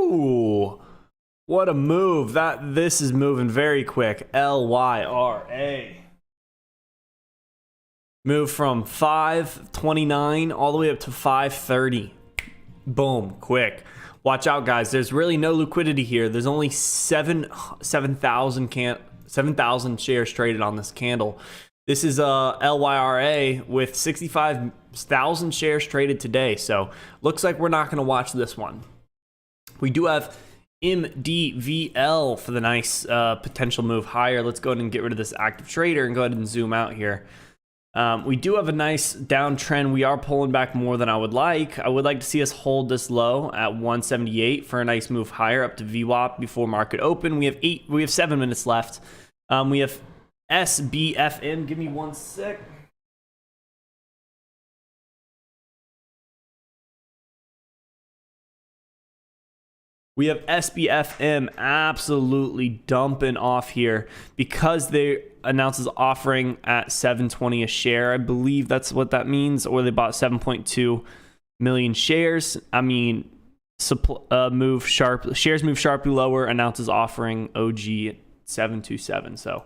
Ooh, what a move. This is moving very quick. LYRA. Move from 529 all the way up to 530. Boom, quick. Watch out, guys. There's really no liquidity here. There's only 7,000 shares traded on this candle. This is LYRA with 65,000 shares traded today. So looks like we're not going to watch this one. We do have MDVL for the nice potential move higher. Let's go ahead and get rid of this active trader and go ahead and zoom out here. We do have a nice downtrend. We are pulling back more than I would like. I would like to see us hold this low at 178 for a nice move higher up to VWAP before market open. We have 7 minutes left. We have SBFM. Give me 1 sec. We have SBFM absolutely dumping off here because they announces offering at 720 a share. I believe that's what that means, or they bought 7.2 million shares. I mean, shares move sharply lower. Announces offering OG at 727. So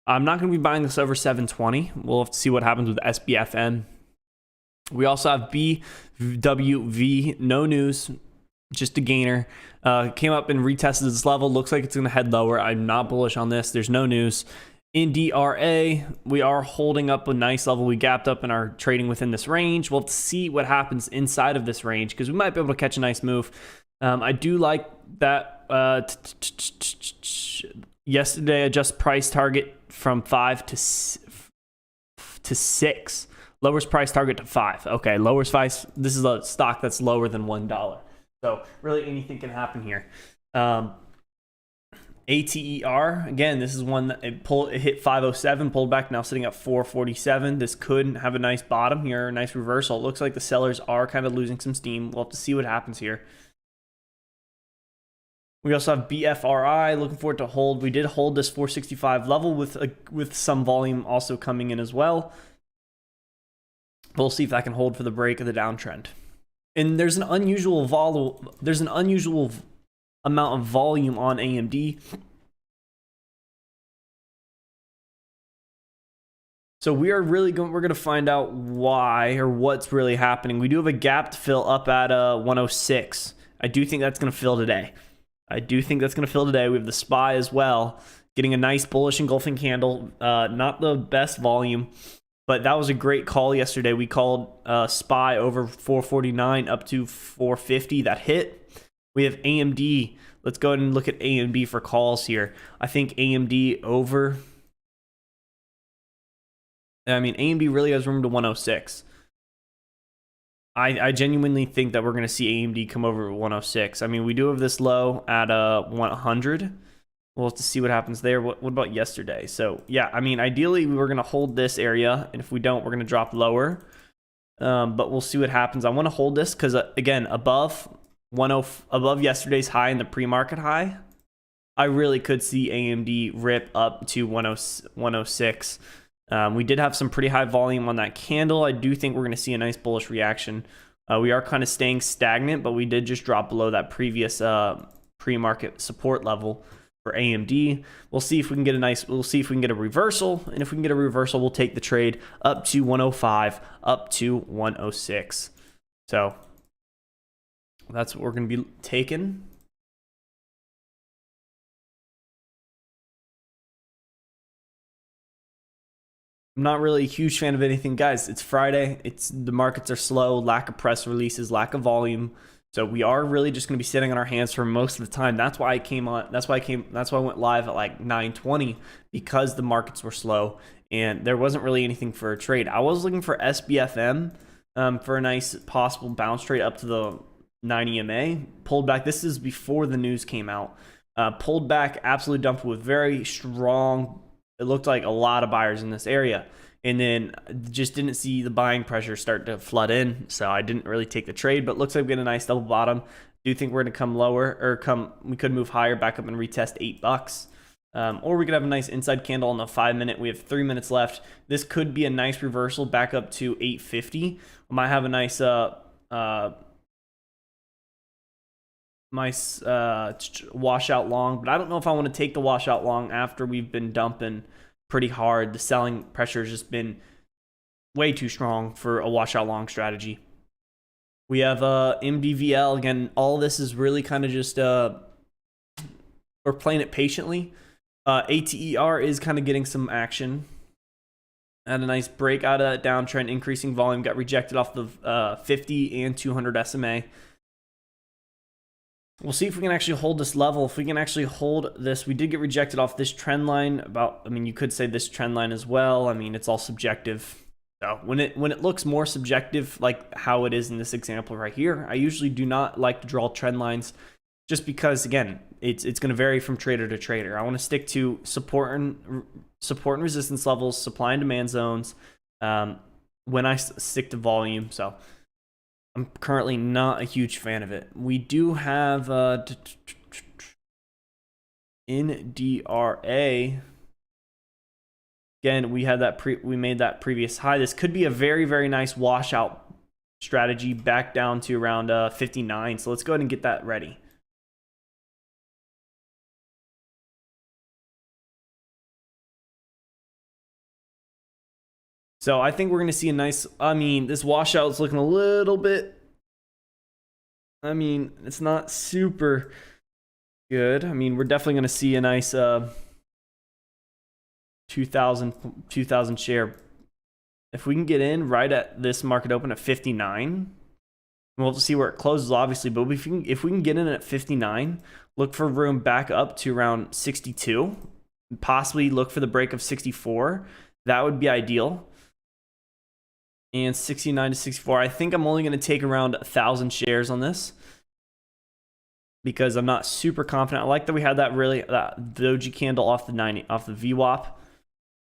I'm not going to be buying this over 720. We'll have to see what happens with SBFM. We also have BWV. No news. Just a gainer. Came up and retested this level. Looks like it's going to head lower. I'm not bullish on this. There's no news. In DRA, we are holding up a nice level. We gapped up and are trading within this range. We'll have to see what happens inside of this range because we might be able to catch a nice move. I do like that. Yesterday, adjust price target from 5 to 6. Lowers price target to 5. Okay, lowers 5. This is a stock that's lower than $1. So really anything can happen here. ATER, again, this is one that it hit 507, pulled back, now sitting at 447. This could have a nice bottom here, a nice reversal. It looks like the sellers are kind of losing some steam. We'll have to see what happens here. We also have BFRI, looking for it to hold. We did hold this 465 level with some volume also coming in as well. We'll see if that can hold for the break of the downtrend. And there's an unusual amount of volume on AMD. So we're going to find out why or what's really happening. We do have a gap to fill up at 106. I do think that's going to fill today. We have the SPY as well, getting a nice bullish engulfing candle. Not the best volume, but that was a great call yesterday. We called SPY over 449 up to 450. That hit. We have AMD. Let's go ahead and look at AMD for calls here. I think AMD over. I mean, AMD really has room to 106. I genuinely think that we're going to see AMD come over 106. I mean, we do have this low at 100. We'll have to see what happens there. What about yesterday? So, yeah, I mean, ideally, we were going to hold this area. And if we don't, we're going to drop lower. But we'll see what happens. I want to hold this because, again, above yesterday's high and the pre-market high, I really could see AMD rip up to 106. We did have some pretty high volume on that candle. I do think we're going to see a nice bullish reaction. We are kind of staying stagnant, but we did just drop below that previous pre-market support level for AMD. We'll see if we can get a reversal, and if we can get a reversal, we'll take the trade up to 105, up to 106. So that's what we're going to be taking. I'm not really a huge fan of anything, guys. It's Friday. The markets are slow, lack of press releases, lack of volume. So we are really just going to be sitting on our hands for most of the time. That's why I went live at like 9:20, because the markets were slow and there wasn't really anything for a trade. I was looking for SBFM for a nice possible bounce trade up to the 90 MA. Pulled back. This is before the news came out. Pulled back, absolutely dumped with very strong. It looked like a lot of buyers in this area. And then just didn't see the buying pressure start to flood in. So I didn't really take the trade, but looks like we get a nice double bottom. Do think we're going to come lower, or we could move higher, back up and retest $8. Or we could have a nice inside candle on the 5 minute. We have 3 minutes left. This could be a nice reversal back up to 850. We might have a nice washout long, but I don't know if I want to take the washout long after we've been dumping pretty hard. The selling pressure has just been way too strong for a washout long strategy. We have MDVL. Again, all this is really kind of just we're playing it patiently. ATER is kind of getting some action. Had a nice break out of that downtrend, increasing volume, got rejected off the 50 and 200 SMA. We'll see if we can actually hold this level. If we can actually hold this, we did get rejected off this trend line. You could say this trend line as well. I mean, it's all subjective. So when it looks more subjective, like how it is in this example right here, I usually do not like to draw trend lines, just because again, it's going to vary from trader to trader. I want to stick to support and resistance levels, supply and demand zones, when I stick to volume. So I'm currently not a huge fan of it. We do have in DRA. Again, we had we made that previous high. This could be a very, very nice washout strategy back down to around 59. So let's go ahead and get that ready. So I think we're going to see a nice, this washout is looking a little bit, it's not super good. We're definitely going to see a nice 2,000 share. If we can get in right at this market open at 59, we'll have to see where it closes, obviously. But if we can get in at 59, look for room back up to around 62, possibly look for the break of 64. That would be ideal. And 69 to 64. I think I'm only going to take around 1,000 shares on this because I'm not super confident. I like that we had that doji candle off the VWAP.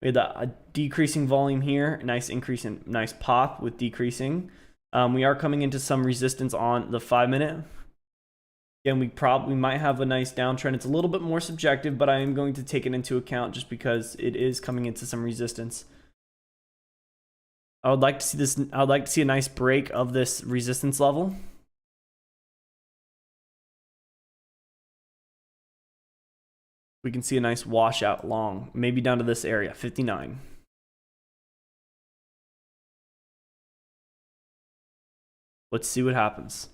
We had that decreasing volume here, nice increase in nice pop with decreasing. We are coming into some resistance on the 5-minute. Again, we might have a nice downtrend. It's a little bit more subjective, but I am going to take it into account just because it is coming into some resistance. I would like to see this. I would like to see a nice break of this resistance level. We can see a nice washout long, maybe down to this area, 59. Let's see what happens.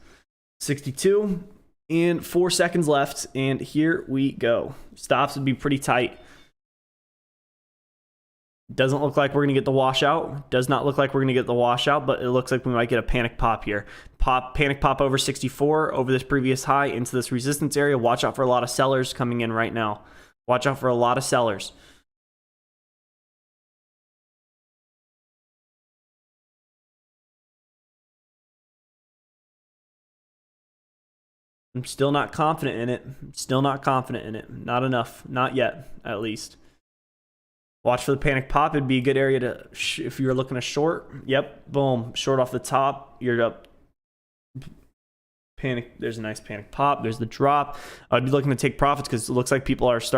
62 and 4 seconds left, and here we go. Stops would be pretty tight. Doesn't look like we're going to get the washout. Does not look like we're going to get the washout, but it looks like we might get a panic pop here. Panic pop over 64, over this previous high, into this resistance area. Watch out for a lot of sellers coming in right now. Watch out for a lot of sellers. I'm still not confident in it. Still not confident in it. Not enough. Not yet, at least. Watch for the panic pop. It'd be a good area to, if you're looking to short. Yep, boom. Short off the top. You're up. Panic. There's a nice panic pop. There's the drop. I'd be looking to take profits because it looks like buyers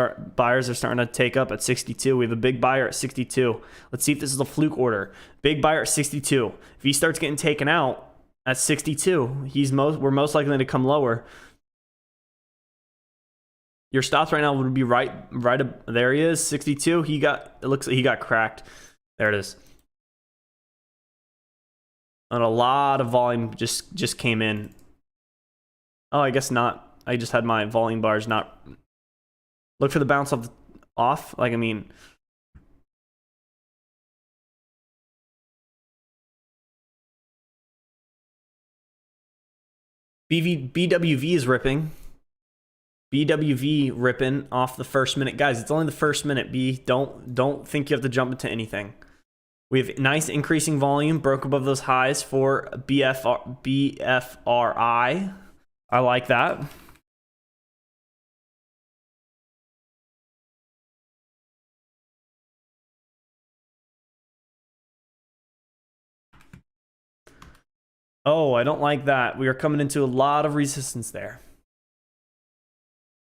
are starting to take up at 62. We have a big buyer at 62. Let's see if this is a fluke order. Big buyer at 62. If he starts getting taken out at 62, we're most likely to come lower. Your stops right now would be right there he is, 62. It looks like he got cracked. There it is. And a lot of volume just came in. Oh, I guess not. I just had my volume bars not. Look for the bounce off. BWV is ripping. BWV ripping off the first minute. Guys, it's only the first minute. Don't think you have to jump into anything. We have nice increasing volume, broke above those highs for BFRI. I like that. Oh, I don't like that. We are coming into a lot of resistance there.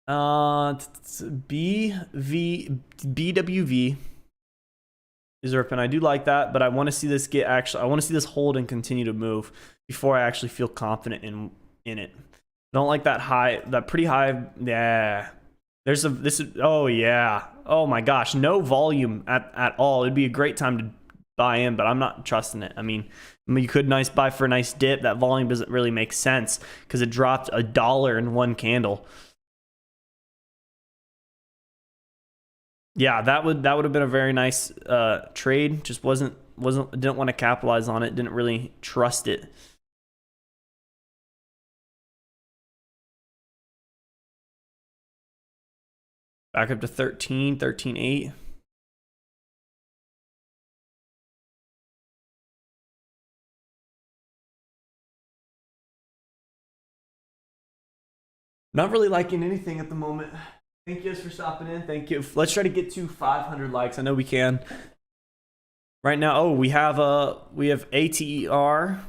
BWV is ripping. I do like that, but I want to see this I want to see this hold and continue to move before I actually feel confident in it. Don't like that high, that pretty high. Yeah. Oh yeah. Oh my gosh. No volume at all. It'd be a great time to buy in, but I'm not trusting it. I mean, you could buy for a nice dip. That volume doesn't really make sense because it dropped $1 in one candle. Yeah, that would have been a very nice trade. Just didn't want to capitalize on it. Didn't really trust it. Back up to 13, 13.8. Not really liking anything at the moment. Thank you guys for stopping in. Thank you. Let's try to get to 500 likes. I know we can. Right now, oh, we have ATER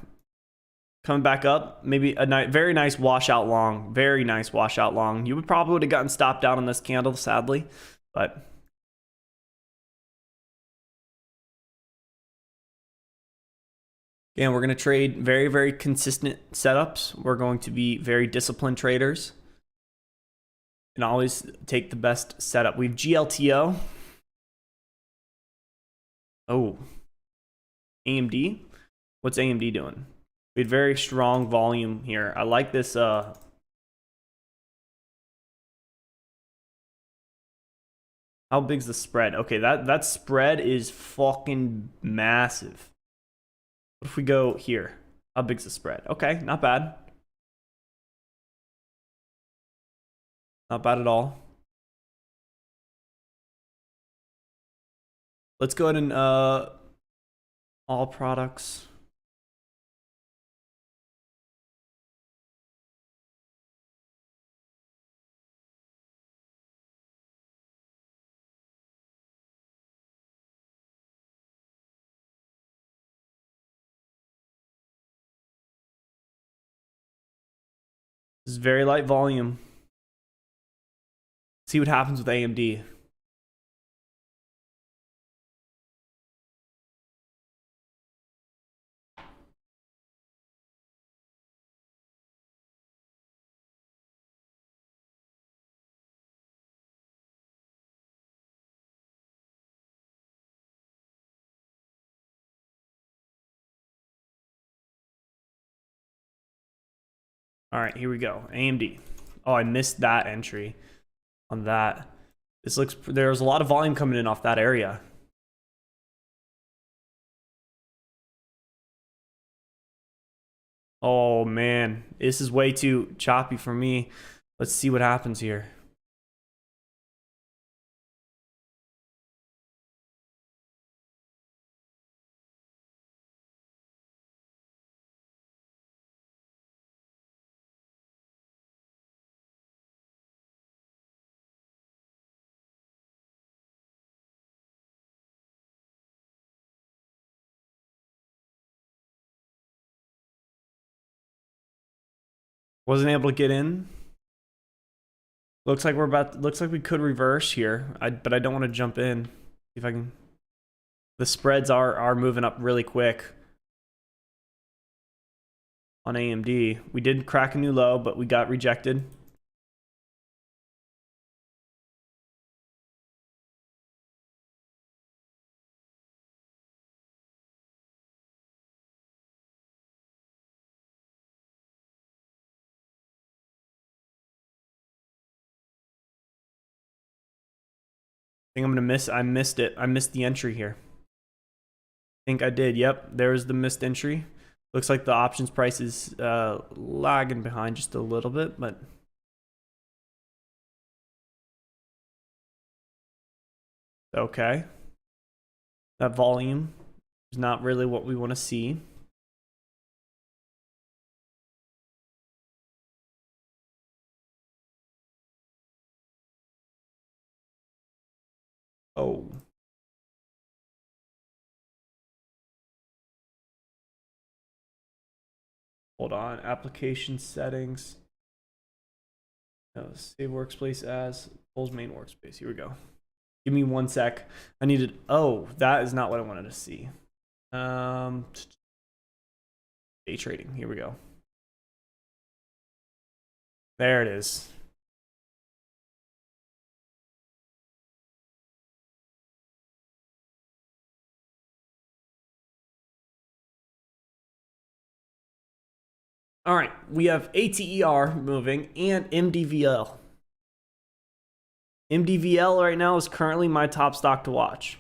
coming back up. Maybe a very nice washout long. Very nice washout long. You would have gotten stopped out on this candle, sadly, but again, we're going to trade very, very consistent setups. We're going to be very disciplined traders and always take the best setup. We have GLTO. Oh, AMD. What's AMD doing? We had very strong volume here. I like this. How big's the spread? Okay, that spread is fucking massive. What if we go here? How big's the spread? Okay, not bad. Not bad at all. Let's go ahead and all products. This is very light volume. See what happens with AMD. All right, here we go. AMD. Oh, I missed that entry on that. There's a lot of volume coming in off that area. Oh man, this is way too choppy for me. Let's see what happens here. Wasn't able to get in. Looks like we could reverse here. But I don't want to jump in. See if I can. The spreads are moving up really quick on AMD. We did crack a new low, but we got rejected. I think I'm gonna miss. I missed it. I missed the entry here. I think I did. Yep, there's the missed entry. Looks like the options price is lagging behind just a little bit, but okay. That volume is not really what we want to see. Oh. Hold on. Application settings. No, save workspace as Cole's main workspace. Here we go. Give me 1 sec. I needed. Oh, that is not what I wanted to see. Day trading. Here we go. There it is. All right, we have ATER moving and MDVL. MDVL right now is currently my top stock to watch.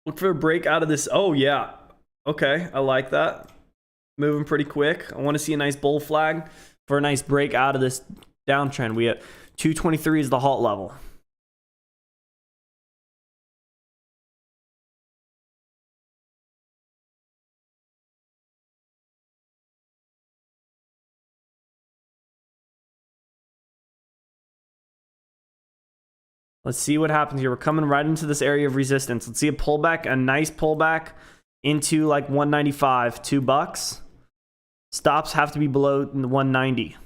Look for a break out of this. Oh, yeah. Okay, I like that. Moving pretty quick. I want to see a nice bull flag for a nice break out of this downtrend. We have 223 is the halt level. Let's see what happens here. We're coming right into this area of resistance. Let's see a pullback, a nice pullback into like 195, $2. Stops have to be below 190.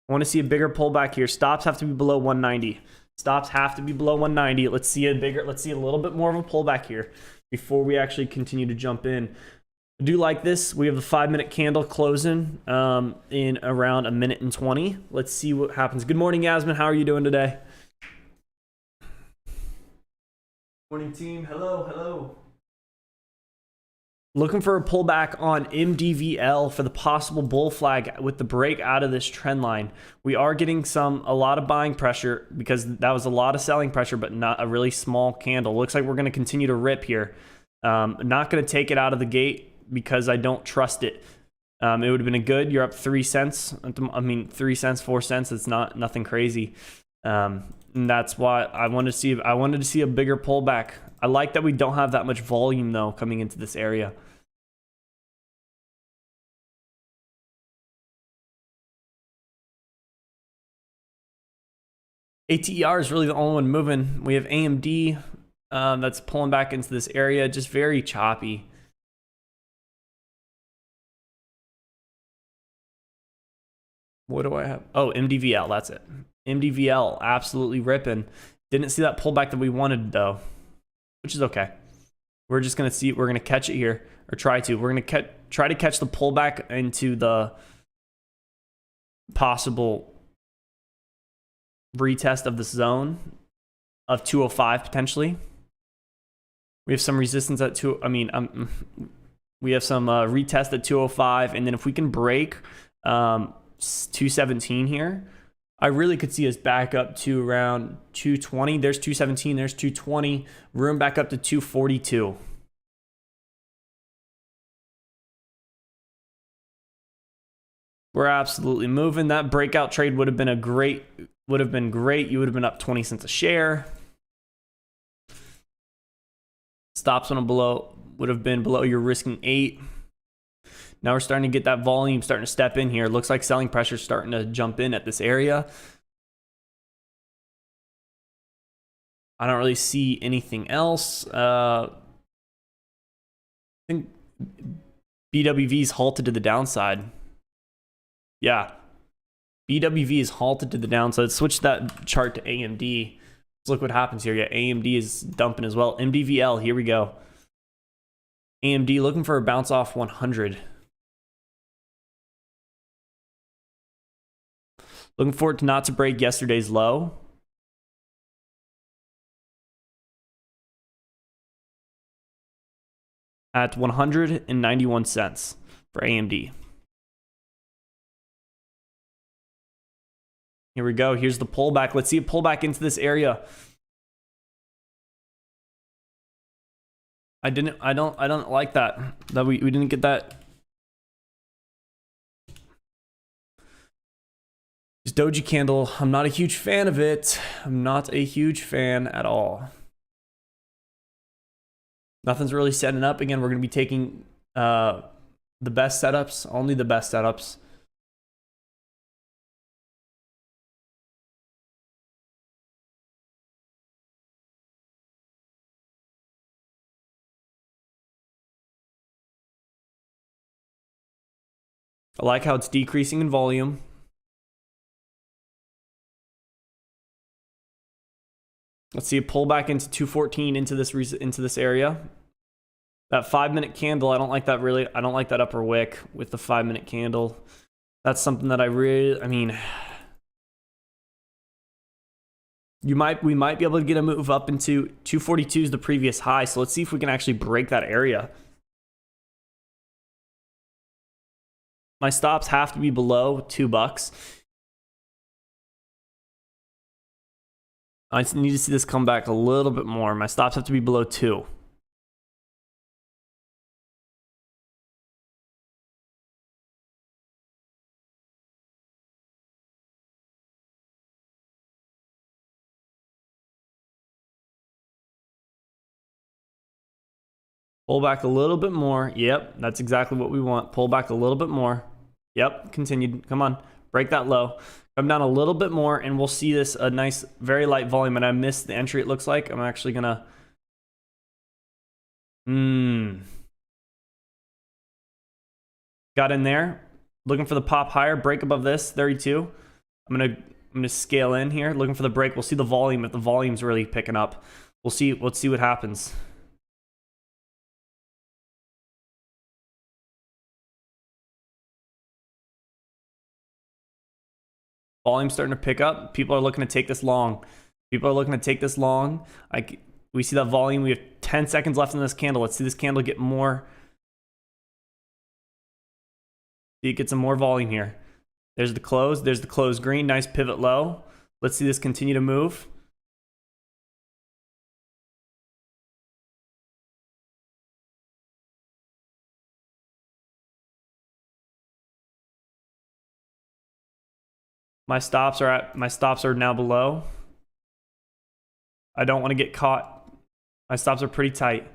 I want to see a bigger pullback here. Stops have to be below 190. Stops have to be below 190. Let's see a little bit more of a pullback here before we actually continue to jump in. I do like this. We have the 5-minute candle closing in around 1:20. Let's see what happens. Good morning, Yasmin. How are you doing today? Morning, team. Hello, hello. Looking for a pullback on MDVL for the possible bull flag with the break out of this trend line. We are getting a lot of buying pressure because that was a lot of selling pressure, but not a really small candle. Looks like we're going to continue to rip here. Not going to take it out of the gate because I don't trust it. It would have been a good. You're up 3 cents. I mean, 3 cents, 4 cents. It's nothing crazy. And that's why I wanted to see a bigger pullback. I like that we don't have that much volume though coming into this area. ATER is really the only one moving. We have AMD that's pulling back into this area, just very choppy. What do I have? Oh, MDVL, that's it. MDVL, absolutely ripping. Didn't see that pullback that we wanted though, which is okay. We're just gonna see. We're gonna catch it here, or try to. We're gonna try to catch the pullback into the possible retest of this zone of 205 potentially. We have some resistance at we have some retest at 205, and then if we can break 217 here, I really could see us back up to around 220. There's 217, there's 220, room back up to 242. We're absolutely moving. That breakout trade would have been great. You would have been up 20 cents a share. Stops on would have been below. You're risking 8. Now we're starting to get that volume starting to step in here. Looks like selling pressure starting to jump in at this area. I don't really see anything else. I think BWV's halted to the downside. Yeah. BWV is halted to the downside. Let's switch that chart to AMD. Let's look what happens here. Yeah, AMD is dumping as well. MDVL, here we go. AMD looking for a bounce off 100. Looking forward to not to break yesterday's low. At 191 cents for AMD. Here we go. Here's the pullback. Let's see a pullback into this area. I don't like that we didn't get that. This doji candle, I'm not a huge fan of it. I'm not a huge fan at all. Nothing's really setting up. Again, we're going to be taking the best setups, only the best setups. I like how it's decreasing in volume. Let's see it pull back into 214 into this area. That 5-minute candle, I don't like that really. I don't like that upper wick with the 5-minute candle. That's something that I mean, we might be able to get a move up into 242 is the previous high. So let's see if we can actually break that area. My stops have to be below $2. I need to see this come back a little bit more. My stops have to be below 2. Pull back a little bit more. Yep, that's exactly what we want. Pull back a little bit more. Yep, continued. Come on, break that low. Come down a little bit more, and we'll see this a nice, very light volume. And I missed the entry, it looks like. I'm actually gonna... Got in there. Looking for the pop higher. Break above this, 32. I'm gonna scale in here, looking for the break. We'll see the volume, if the volume's really picking up. Let's see what happens. Volume's starting to pick up. People are looking to take this long. We see that volume. We have 10 seconds left in this candle. Let's see this candle get more. See it get some more volume here. There's the close. There's the close green. Nice pivot low. Let's see this continue to move. My stops are now below. I don't want to get caught. My stops are pretty tight.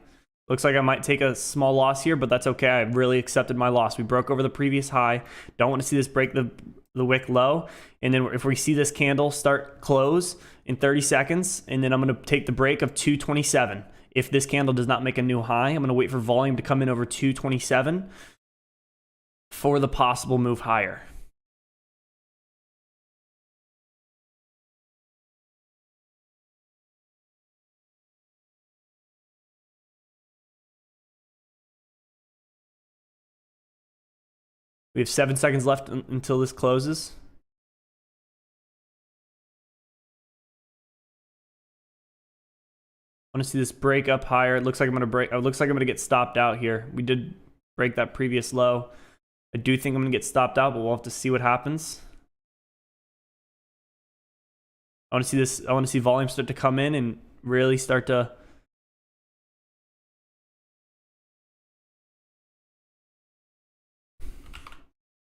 Looks like I might take a small loss here, but that's okay. I really accepted my loss. We broke over the previous high. Don't want to see this break the wick low. And then if we see this candle start close in 30 seconds, and then I'm going to take the break of 227. If this candle does not make a new high, I'm going to wait for volume to come in over 227 for the possible move higher. We have 7 seconds left until this closes. I want to see this break up higher. It looks like I'm going to get stopped out here. We did break that previous low. I do think I'm going to get stopped out, but we'll have to see what happens. I want to see volume start to come in and really start to...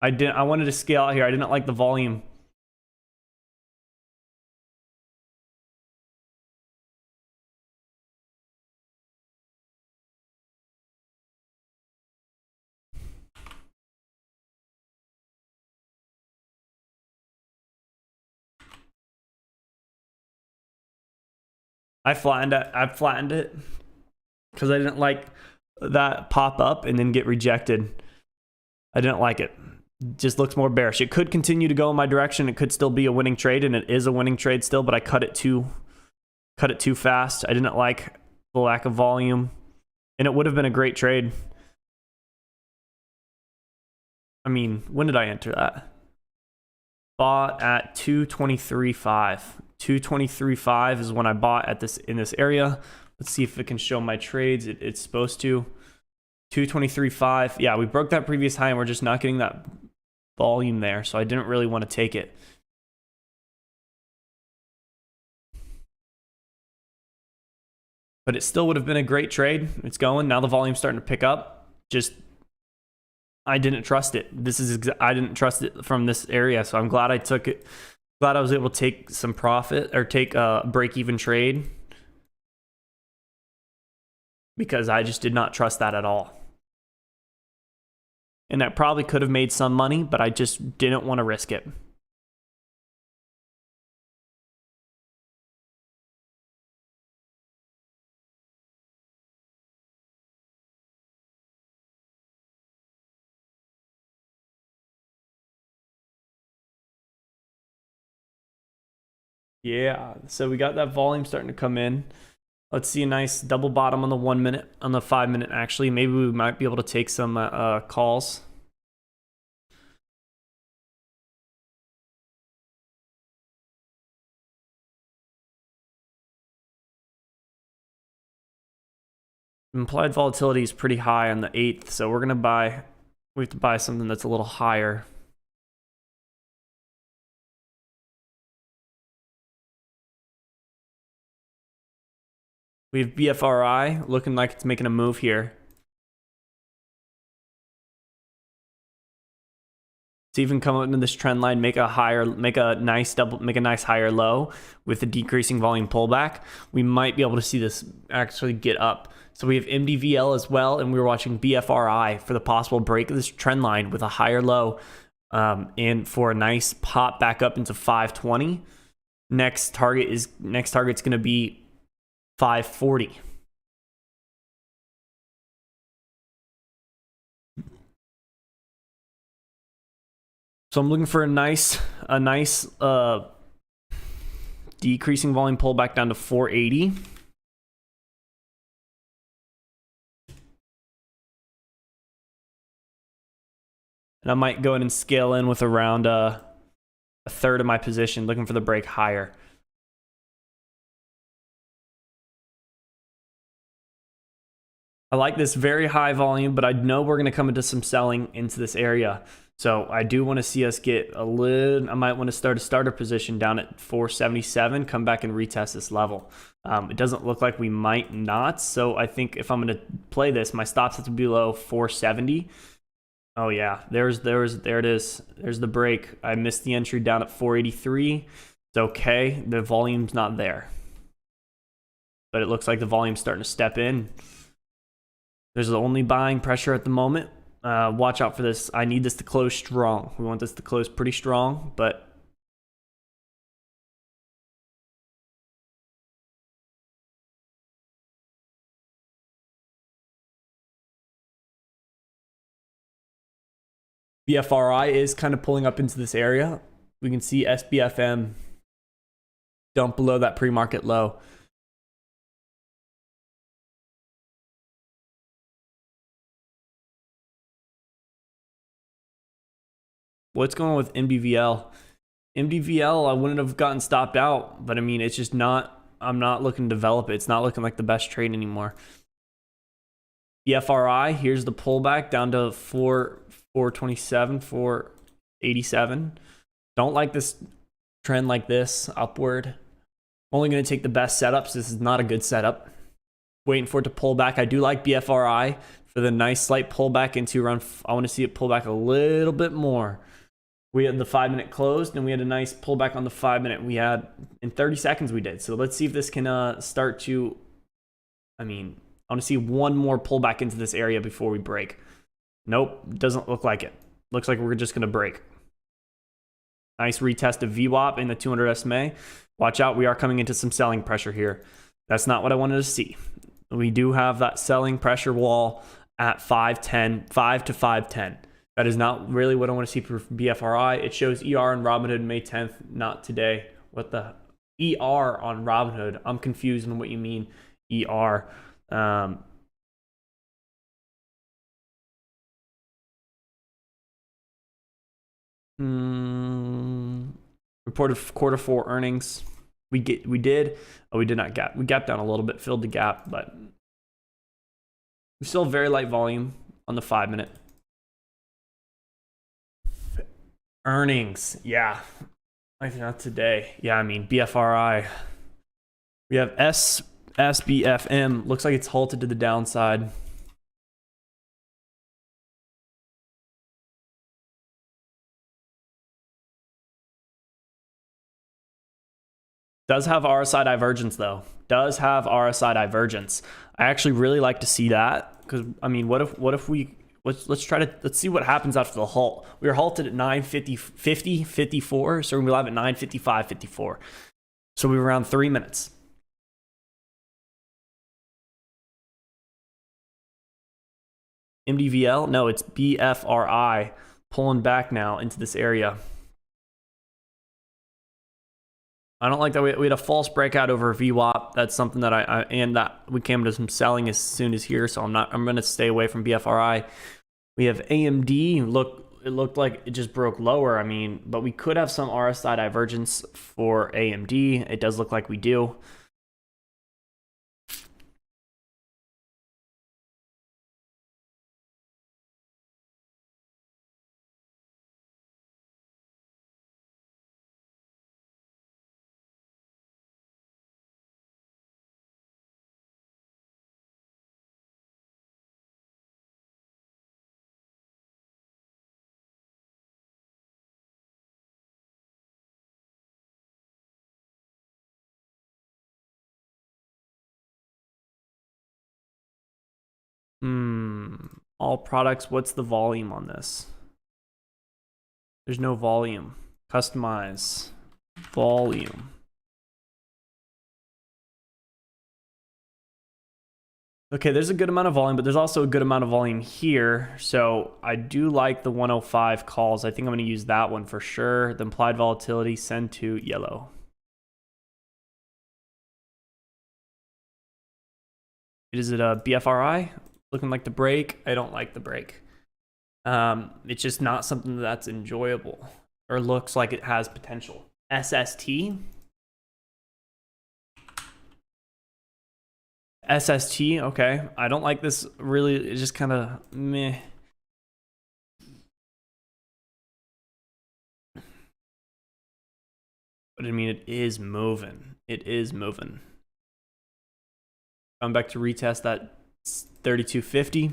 I wanted to scale out here. I didn't like the volume. I flattened it because I didn't like that pop up and then get rejected. I didn't like it. Just looks more bearish. It could continue to go in my direction. It could still be a winning trade, and it is a winning trade still, but I cut it too fast. I didn't like the lack of volume, and it would have been a great trade. I mean, when did I enter that? Bought at 223.5. 223.5 is when I bought in this area. Let's see if it can show my trades. It's supposed to. 223.5. Yeah, we broke that previous high, and we're just not getting that volume there, so I didn't really want to take it. But it still would have been a great trade. It's going. Now the volume's starting to pick up. Just, I didn't trust it. I didn't trust it from this area, so I'm glad I took it. Glad I was able to take some profit or take a break-even trade, because I just did not trust that at all. And that probably could have made some money, but I just didn't want to risk it. Yeah, so we got that volume starting to come in. Let's see a nice double bottom on the 1 minute, on the 5 minute actually. Maybe we might be able to take some calls. Implied volatility is pretty high on the 8th, so we're gonna buy. We have to buy something that's a little higher. We have BFRI looking like it's making a move here. To even come up into this trend line, make a nice higher low with a decreasing volume pullback, we might be able to see this actually get up. So we have MDVL as well, and we were watching BFRI for the possible break of this trend line with a higher low, and for a nice pop back up into 520. Next target's going to be 540. So I'm looking for a nice decreasing volume pullback down to 480. And I might go in and scale in with around a third of my position, looking for the break higher. I like this very high volume, but I know we're going to come into some selling into this area. So I do want to see us get a little, I might want to start a starter position down at 477, come back and retest this level. It doesn't look like we might not. So I think if I'm going to play this, my stops have to be below 470. Oh yeah, there it is. There's the break. I missed the entry down at 483. It's okay. The volume's not there. But it looks like the volume's starting to step in. There's only buying pressure at the moment. Watch out for this. I need this to close strong. We want this to close pretty strong, but BFRI is kind of pulling up into this area. We can see SBFM dump below that pre-market low. What's going on with MDVL? MDVL, I wouldn't have gotten stopped out, but I mean, it's just not, I'm not looking to develop it. It's not looking like the best trade anymore. BFRI, here's the pullback down to 427, 487. Don't like this trend like this upward. Only going to take the best setups. This is not a good setup. Waiting for it to pull back. I do like BFRI for the nice slight pullback into around. I want to see it pull back a little bit more. We had the 5 minute closed and we had a nice pullback on the 5 minute. We had in 30 seconds we did. So let's see if this can start to, I want to see one more pullback into this area before we break. Nope, doesn't look like it. Looks like we're just going to break. Nice retest of VWAP in the 200 SMA. Watch out, we are coming into some selling pressure here. That's not what I wanted to see. We do have that selling pressure wall at 510, 5 to 510. That is not really what I want to see for BFRI. It shows ER on Robinhood May 10th, not today. What the ER on Robinhood? I'm confused on what you mean ER. Reported Q4 earnings. We did. Oh, we did not gap. We gapped down a little bit, filled the gap, but we still have very light volume on the 5 minute. Earnings, yeah. I think not today. Yeah, I mean BFRI. We have SBFM. Looks like it's halted to the downside. Does have RSI divergence though. Does have RSI divergence. I actually really like to see that because I mean, what if we let's see what happens after the halt. We were halted at 9:54, so we'll have at 9:55:54. So we were around 3 minutes. MDVL? No, it's BFRI pulling back now into this area. I don't like that we had a false breakout over VWAP. That's something that and that we came to some selling as soon as here, so I'm going to stay away from BFRI. We have AMD. It looked like it just broke lower. I mean, but we could have some RSI divergence for AMD. It does look like we do. All products. What's the volume on this? There's no volume. Customize. Volume. Okay, there's a good amount of volume, but there's also a good amount of volume here. So I do like the 105 calls. I think I'm going to use that one for sure. The implied volatility, send to yellow. Is it a BFRI? Looking like the break. I don't like the break. It's just not something that's enjoyable or looks like it has potential. SST. SST, okay. I don't like this really. It's just kind of meh. But I mean, it is moving. It is moving. I'm back to retest that 3250.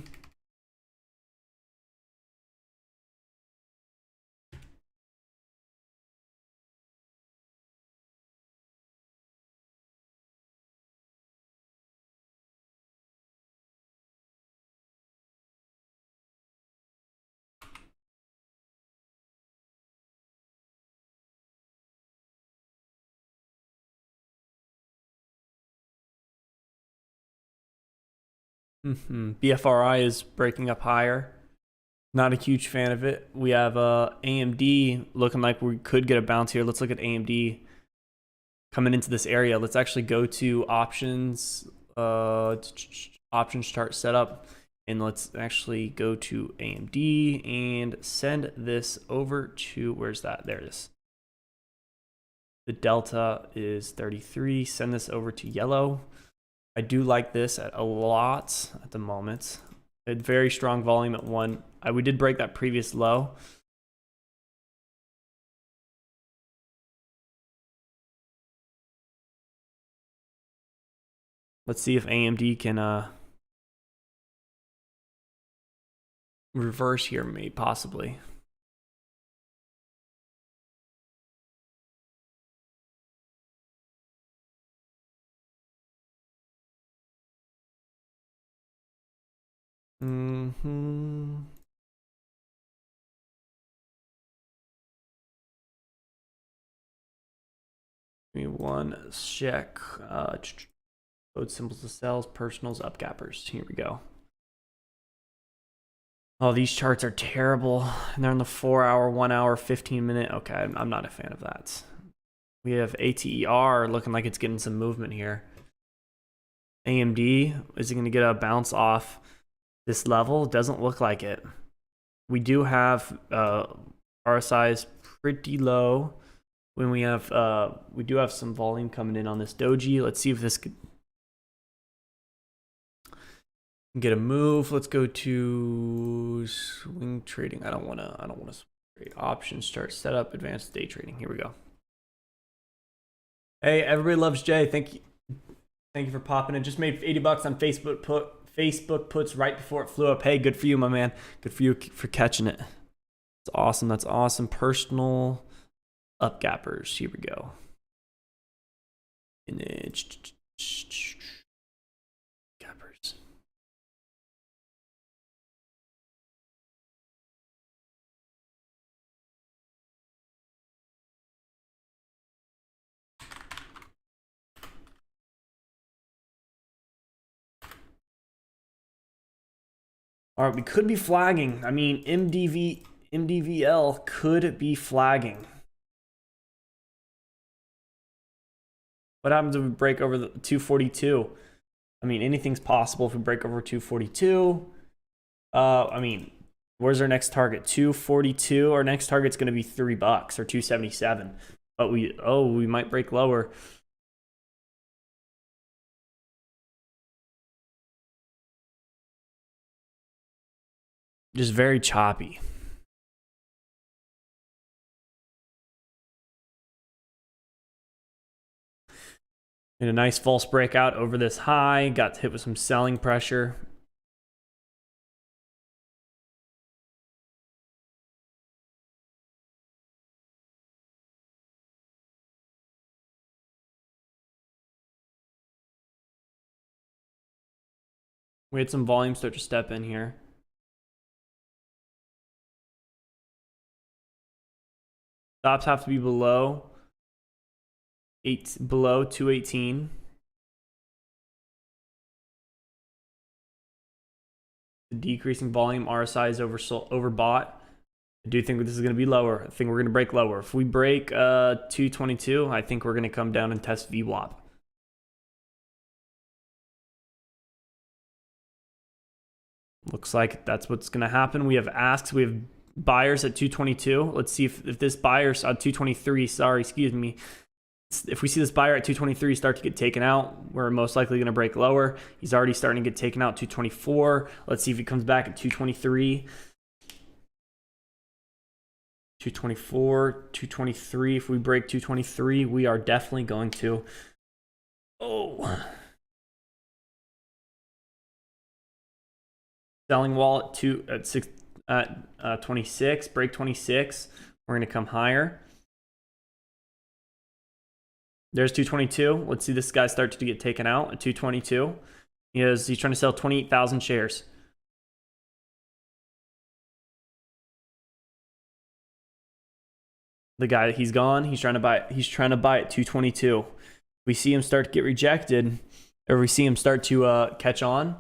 BFRI is breaking up higher. Not a huge fan of it. We have AMD looking like we could get a bounce here. Let's look at AMD coming into this area. Let's actually go to options, options chart setup, and let's actually go to AMD and send this over to, where's that? There it is. The delta is 33. Send this over to yellow. I do like this at a lot at the moment. A very strong volume at one. We did break that previous low. Let's see if AMD can reverse here, maybe possibly. Give me one check. Code symbols to sells, personals, upgappers. Here we go. Oh, these charts are terrible. And they're in the 4 hour, 1 hour, 15-minute. Okay, I'm not a fan of that. We have ATER looking like it's getting some movement here. AMD, is it going to get a bounce off this level? Doesn't look like it. We do have RSI is pretty low. When we do have some volume coming in on this doji. Let's see if this could get a move. Let's go to swing trading. I don't want to trade options chart setup, advanced day trading. Here we go. Hey, everybody loves Jay. Thank you for popping in. Just made 80 bucks on Facebook puts right before it flew up. Hey, good for you, my man. Good for you for catching it. That's awesome. That's awesome. Personal upgappers. Here we go. Image gappers. All right, we could be flagging. I mean, MDVL could be flagging. What happens if we break over the 242? I mean, anything's possible if we break over 242. I mean, where's our next target? 242. Our next target's going to be $3 or 277. But we might break lower. Just very choppy. And a nice false breakout over this high. Got hit with some selling pressure. We had some volume start to step in here. Stops have to be below 218. The decreasing volume, RSI is overbought. I do think this is going to be lower. I think we're going to break lower. If we break 222, I think we're going to come down and test VWAP. Looks like that's what's going to happen. We have asks. We have buyers at 222. Let's see if this buyer's at 223. Sorry, excuse me. If we see this buyer at 223 start to get taken out, we're most likely going to break lower. He's already starting to get taken out 224. Let's see if he comes back at 223. 224, 223. If we break 223, we are definitely going to. Selling wall at 26. Break 26. We're going to come higher. There's 222. Let's see this guy start to get taken out at 222. He's trying to sell 28,000 shares. The guy, he's gone. He's trying to buy. He's trying to buy at 222. We see him start to get rejected, or we see him start to catch on.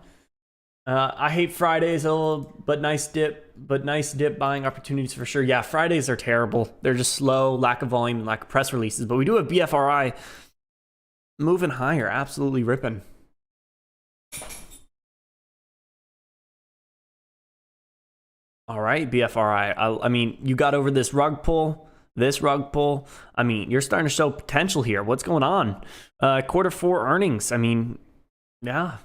I hate Fridays a little, but nice dip buying opportunities for sure. Yeah, Fridays are terrible. They're just slow, lack of volume, and lack of press releases. But we do have BFRI moving higher, absolutely ripping. All right, BFRI. I mean, you got over this rug pull. I mean, you're starting to show potential here. What's going on? Q4 earnings. I mean, yeah.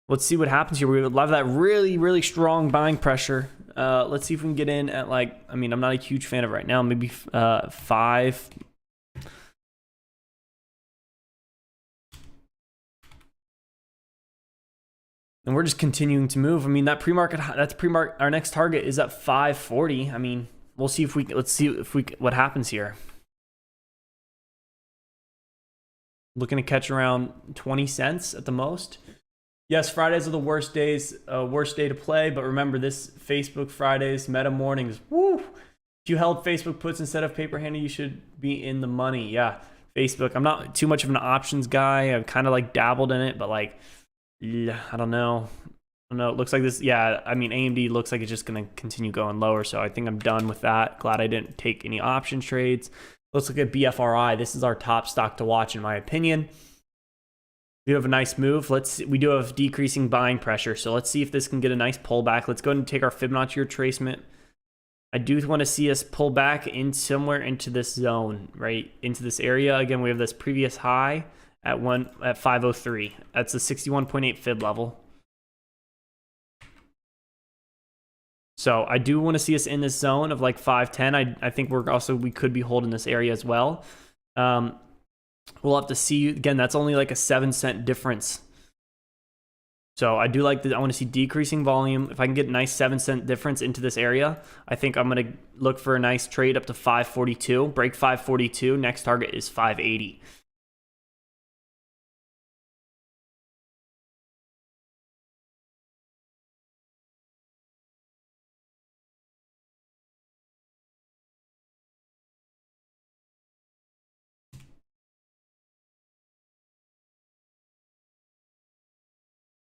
Let's see what happens here. We would love that really, really strong buying pressure. Let's see if we can get in at I mean, I'm not a huge fan of it right now. Maybe 5. And we're just continuing to move. I mean, our next target is at 540. I mean, let's see what happens here. Looking to catch around 20 cents at the most. Yes, Fridays are the worst day to play, but remember this Facebook Fridays, Meta mornings. Woo! If you held Facebook puts instead of paper handy, you should be in the money. Yeah, Facebook. I'm not too much of an options guy. I've kind of dabbled in it, but I don't know. It looks like this. Yeah, I mean, AMD looks like it's just going to continue going lower, so I think I'm done with that. Glad I didn't take any option trades. Let's look at BFRI. This is our top stock to watch, in my opinion. We have a nice move. We do have decreasing buying pressure, so let's see if this can get a nice pullback. Let's go ahead and take our Fibonacci retracement. I do want to see us pull back in somewhere into this zone, right into this area. Again, we have this previous high at 503. That's a 61.8 fib level. So I do want to see us in this zone of 510. I think we could be holding this area as well. We'll have to see. Again, that's only a 7-cent difference. So I do like that. I want to see decreasing volume. If I can get a nice 7-cent difference into this area, I think I'm going to look for a nice trade up to 542. Break 542. Next target is 580.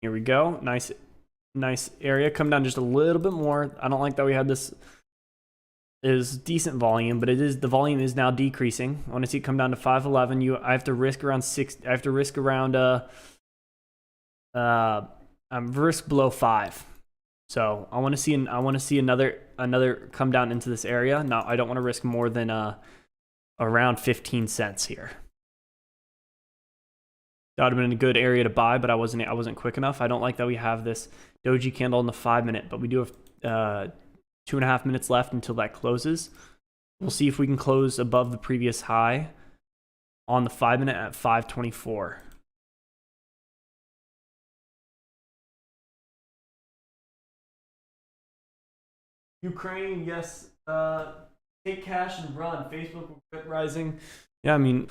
Here we go. Nice area. Come down just a little bit more. I don't like that we had this is decent volume, but the volume is now decreasing. I want to see it come down to 511. I have to risk around I have to risk around risk below 5. So I want to see another come down into this area. Now I don't want to risk more than around 15 cents here. That would have been a good area to buy, but I wasn't quick enough. I don't like that we have this doji candle in the 5 minute, but we do have 2.5 minutes left until that closes. We'll see if we can close above the previous high on the 5 minute at 524. Ukraine, yes. Take cash and run. Facebook will quit rising. Yeah, I mean.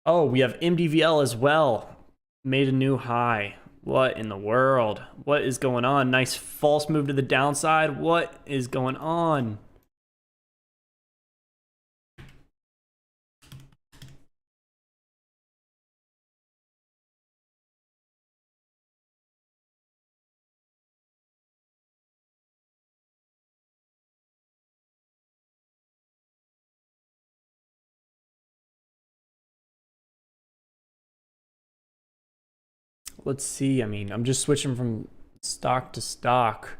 Oh, we have MDVL as well. Made a new high. What in the world? What is going on? Nice false move to the downside. What is going on? Let's see. I mean, I'm just switching from stock to stock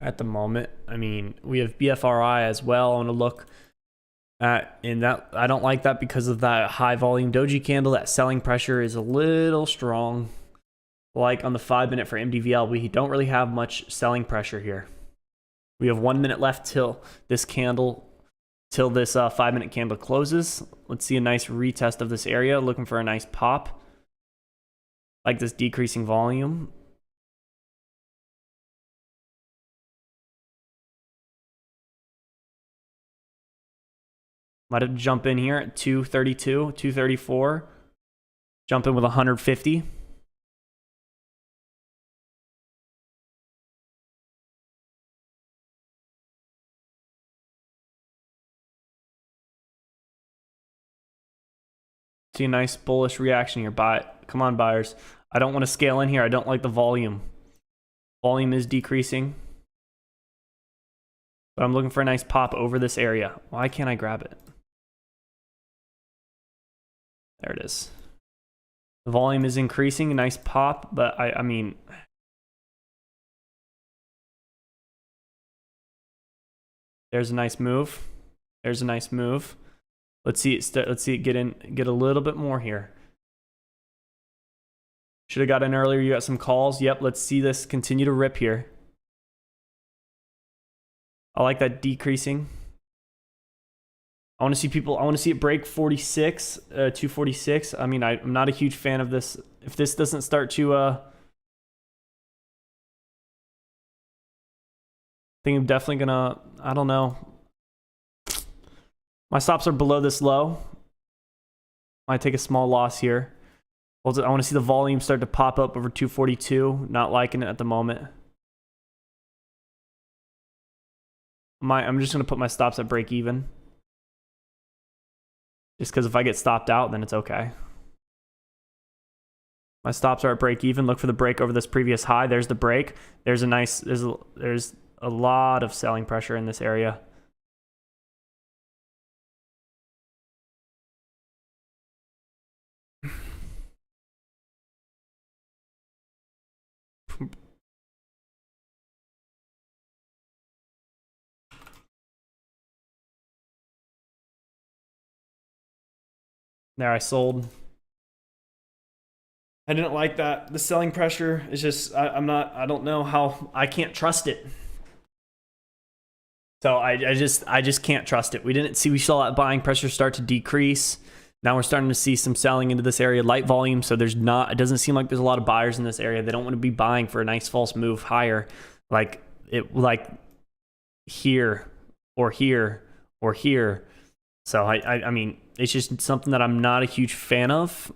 at the moment. I mean, we have BFRI as well. I want to look at, and that I don't like that because of that high volume doji candle. That selling pressure is a little strong. Like on the 5 minute for MDVL, we don't really have much selling pressure here. We have 1 minute left till this 5 minute candle closes. Let's see a nice retest of this area. Looking for a nice pop. Like this decreasing volume. Might have to jump in here at 232, 234. Jump in with 150. See a nice bullish reaction here. Buy. Come on, buyers. I don't want to scale in here. I don't like the volume. Volume is decreasing. But I'm looking for a nice pop over this area. Why can't I grab it? There it is. The volume is increasing. A nice pop, but I mean... There's a nice move. There's a nice move. Let's see it get a little bit more here. Should have got in earlier. You got some calls. Yep, let's see this continue to rip here. I like that decreasing. I want to see it break 46, 246. I mean, I'm not a huge fan of this. If this doesn't start to I think I'm definitely gonna, I don't know. My stops are below this low. Might take a small loss here. I want to see the volume start to pop up over 242. Not liking it at the moment. I'm just going to put my stops at break even. Just because if I get stopped out, then it's okay. My stops are at break even. Look for the break over this previous high. There's the break. There's a lot of selling pressure in this area. There, I sold. I didn't like that. The selling pressure is just, I don't know how, I can't trust it. So I just can't trust it. We saw that buying pressure start to decrease. Now we're starting to see some selling into this area, light volume. So it doesn't seem like there's a lot of buyers in this area. They don't want to be buying for a nice false move higher, like here or here or here. So I mean, it's just something that I'm not a huge fan of.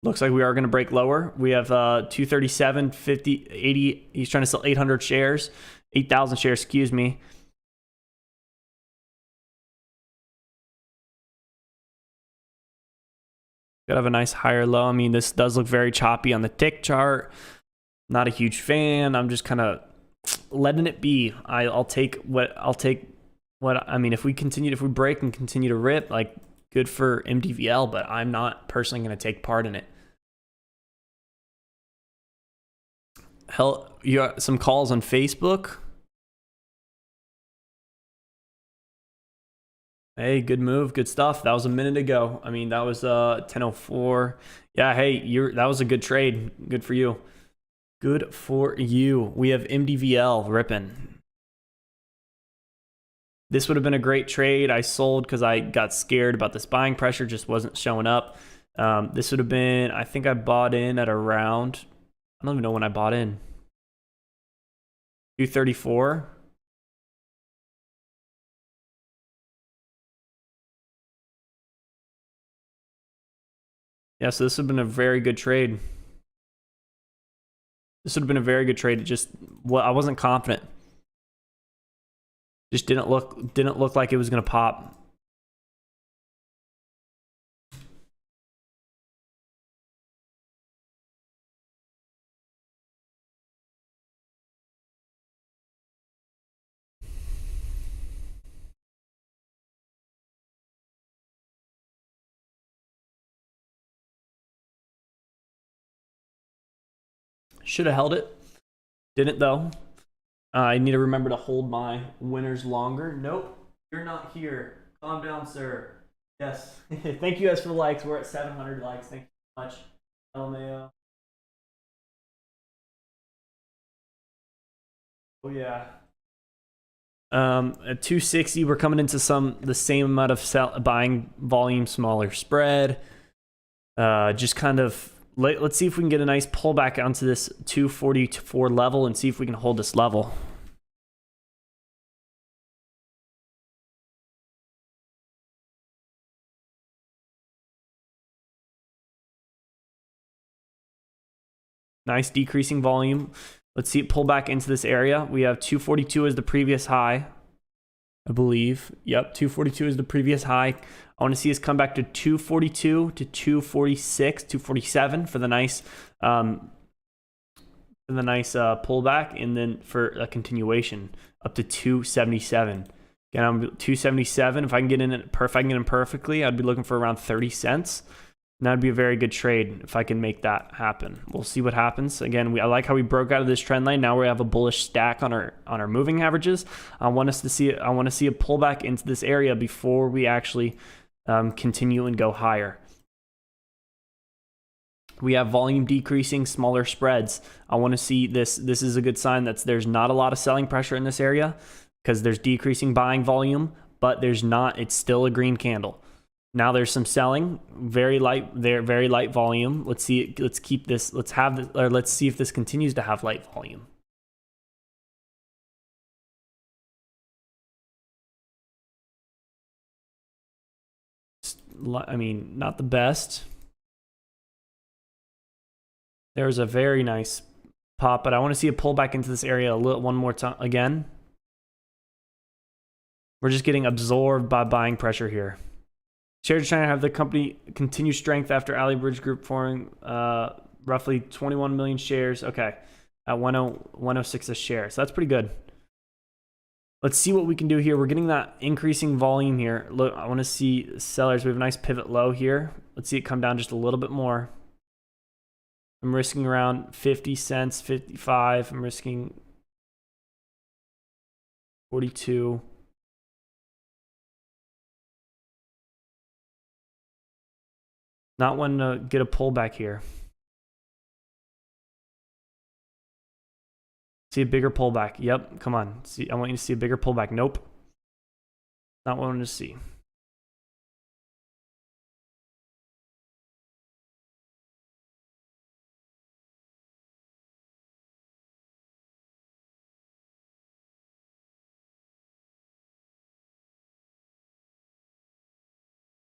Looks like we are going to break lower. We have 237, 50, 80. He's trying to sell 800 shares, 8,000 shares, excuse me. Gotta have a nice higher low. I mean, this does look very choppy on the tick chart. Not a huge fan. I'm just kind of letting it be. I'll take what I mean. If we break and continue to rip, like good for MDVL, but I'm not personally going to take part in it. Hell, you got some calls on Facebook. Hey, good move, good stuff. That was a minute ago. I mean, that was 10:04. Yeah, hey, that was a good trade. Good for you. Good for you. We have MDVL ripping. This would have been a great trade. I sold because I got scared about this buying pressure, just wasn't showing up. This would have been, I think I bought in at around, I don't even know when I bought in. 234. Yeah, so this would have been a very good trade. This would have been a very good trade. It just, well, I wasn't confident. Just didn't look like it was gonna pop. Should have held it. Didn't though. I need to remember to hold my winners longer. Nope, you're not here. Calm down, sir. Yes. Thank you guys for the likes. We're at 700 likes. Thank you so much. LMAO. Oh yeah. At 260, we're coming into the same amount of buying volume, smaller spread. Just kind of let's see if we can get a nice pullback onto this 244 level and see if we can hold this level. Nice decreasing volume. Let's see it pull back into this area. We have 242 as the previous high, I believe. Yep, 242 is the previous high. I want to see us come back to 242 to 246, 247 for the nice pullback, and then for a continuation up to 277. Again, I'm 277. If I can get in perfectly, I'd be looking for around 30 cents. And that'd be a very good trade if I can make that happen. We'll see what happens. Again, I like how we broke out of this trend line. Now we have a bullish stack on our moving averages. I want to see a pullback into this area before we actually continue and go higher. We have volume decreasing, smaller spreads. I want to see this. This is a good sign that there's not a lot of selling pressure in this area because there's decreasing buying volume, but there's not. It's still a green candle. Now there's some selling, very light volume. Let's see. Let's keep this. Let's see if this continues to have light volume. I mean, not the best. There's a very nice pop, but I want to see a pullback into this area one more time again. We're just getting absorbed by buying pressure here. Shares trying to have the company continue strength after Alley Bridge Group forming roughly 21 million shares. Okay, at 106 a share. So that's pretty good. Let's see what we can do here. We're getting that increasing volume here. Look, I want to see sellers. We have a nice pivot low here. Let's see it come down just a little bit more. I'm risking around 50 cents, 55. I'm risking 42. Not one to get a pullback here. See a bigger pullback. Yep, come on. See, I want you to see a bigger pullback. Nope. Not what I wanted to see.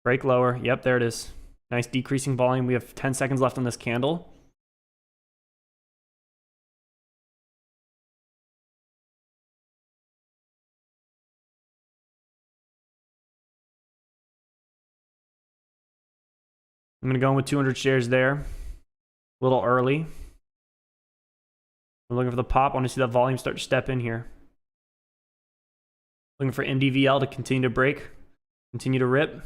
Break lower. Yep, there it is. Nice decreasing volume. We have 10 seconds left on this candle. I'm going to go in with 200 shares there. A little early. I'm looking for the pop. I want to see that volume start to step in here. Looking for MDVL to continue to break, continue to rip.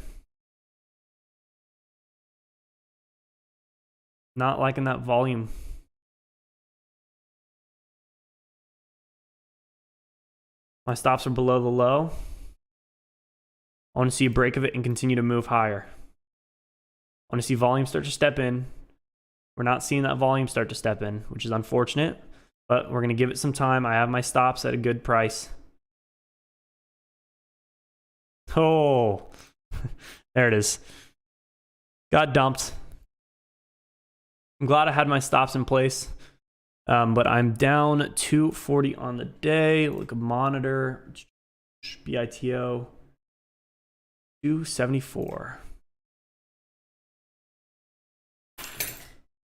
Not liking that volume. My stops are below the low. I want to see a break of it and continue to move higher. I want to see volume start to step in. We're not seeing that volume start to step in, which is unfortunate, but we're going to give it some time. I have my stops at a good price. Oh, there it is. Got dumped. I'm glad I had my stops in place, but I'm down 240 on the day. Look at monitor, BITO, 274.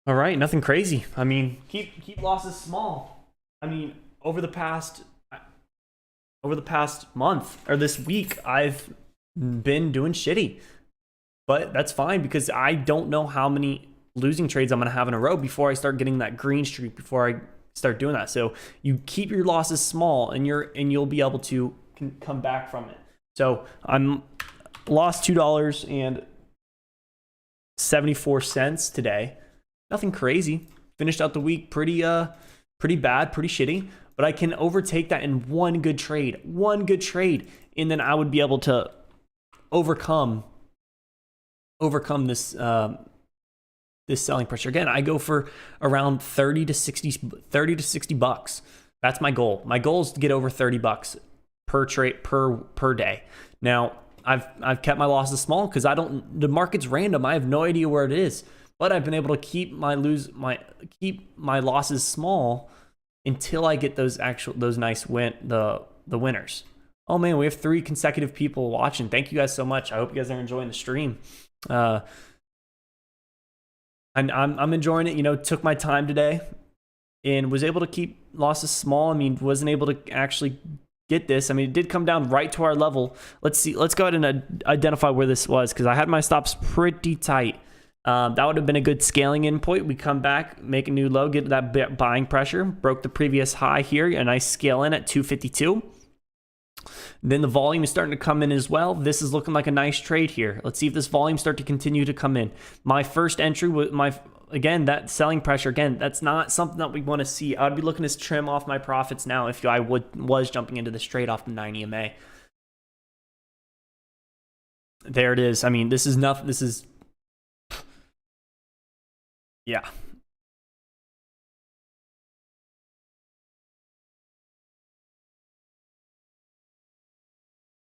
All right, nothing crazy. I mean, keep losses small. I mean, over the past month or this week, I've been doing shitty, but that's fine because I don't know how many losing trades I'm going to have in a row before I start getting that green streak, before I start doing that. So you keep your losses small and you'll be able to come back from it. So I'm lost $2.74 today. Nothing crazy. Finished out the week pretty bad, pretty shitty, but I can overtake that in one good trade, and then I would be able to overcome this this selling pressure. Again, I go for around 30 to 60 bucks. That's my goal. My goal is to get over 30 bucks per trade per day. Now, I've kept my losses small because the market's random. I have no idea where it is. But I've been able to keep my losses small until I get those nice the winners. Oh man, we have 3 consecutive people watching. Thank you guys so much. I hope you guys are enjoying the stream. And I'm enjoying it. You know, took my time today and was able to keep losses small. I mean, wasn't able to actually get this. I mean, it did come down right to our level. Let's see. Let's go ahead and identify where this was because I had my stops pretty tight. That would have been a good scaling in point. We come back, make a new low, get that buying pressure, broke the previous high here, a nice scale in at 252. Then the volume is starting to come in as well. This is looking like a nice trade here. Let's see if this volume start to continue to come in. My first entry was again, that selling pressure, again, that's not something that we want to see. I would be looking to trim off my profits now if I was jumping into this trade off the 9 EMA. There it is. I mean, this is nothing. This is, yeah.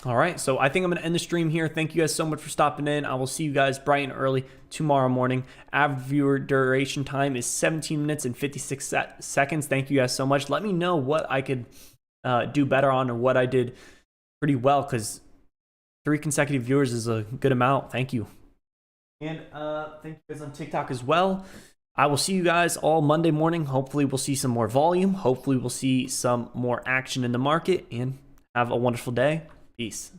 All right, so I think I'm going to end the stream here. Thank you guys so much for stopping in. I will see you guys bright and early tomorrow morning. Average viewer duration time is 17 minutes and 56 seconds. Thank you guys so much. Let me know what I could do better on or what I did pretty well because 3 consecutive viewers is a good amount. Thank you. And thank you guys on TikTok as well. I will see you guys all Monday morning. Hopefully we'll see some more volume. Hopefully we'll see some more action in the market and have a wonderful day. Peace.